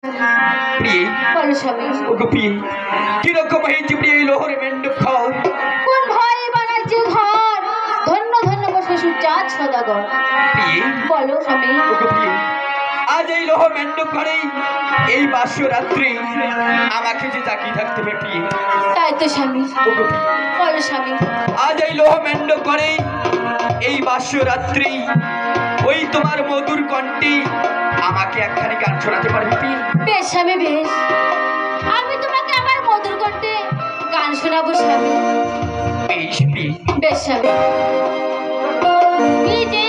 প্রিয়ে বলো স্বামী। ওগো প্রিয়ে কিরকম হয়েছে প্রিয়ে এই লোহরে মেন্ডব ঘর? কোন ভাই বানাচ্ছে ঘর? ধন্য ধন্য বসে সুচাঁদ সদাগর। প্রিয়ে বলো স্বামী। ওগো প্রিয়ে আজ এই লোহ মেন্ডব ঘরে এই বাস্য রাত্রি আমাকে যে তাকিয়ে থাকতে হবে প্রিয়ে। তাই তো স্বামী। ওগো প্রিয়ে বলো স্বামী। আজ এই লোহ মেন্ডব ঘরে এই বাস্য রাত্রি ওই তোমার মধুর কণ্ঠে আমাকে একখানি গান শোনাতে পারবে প্রিয়ে? বেশ স্বামী বেশ, আমি তোমাকে আমার মধুর কণ্ঠে গান শোনাবো স্বামী। বেশ প্রিয়ে। বেশ স্বামী। তুমি যে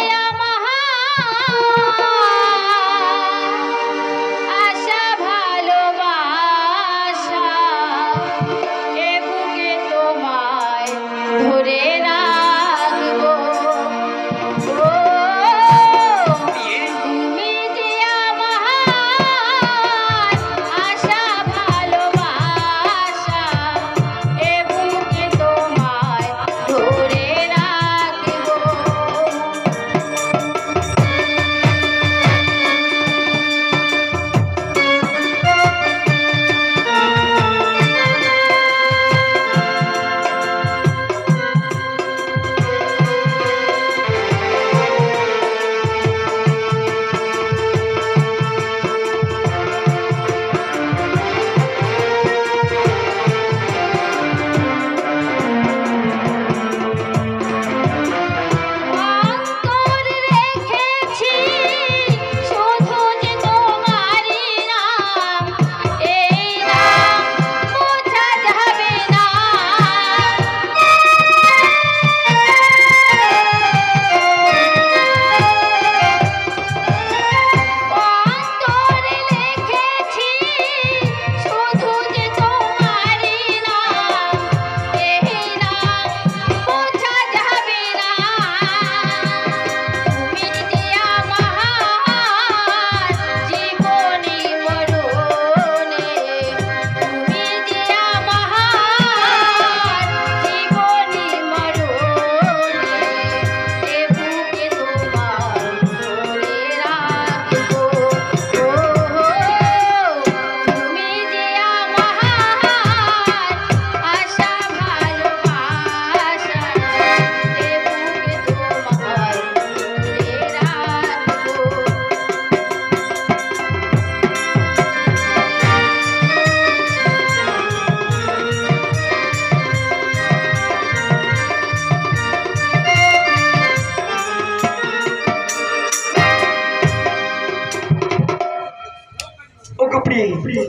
আশা ভালোবাসা, এ বুকে তোমায় ধরে রাখবো। ও তুমি যে আমার আশা ভালোবাসা, এ বুকে তোমায় ধরে রাখবো। অন্তর রেখেছি শুধু যে তোমারই নাম, এই নাম বোঝা যাবে না। অন্তর রেখেছি শুধু যে তোমারই নাম, এই নাম বোঝা যাবে না। তুমি যে আমার জীবনে মরণে, তুমি যে আমার জীবনে মরণে, এ বুকে তোমায় ধরে রাখবো। ও তুমি যে আমার আশা ভালোবাসা, এ বুকে তোমায় ধরে রাখবো। ওগো প্রিয়ে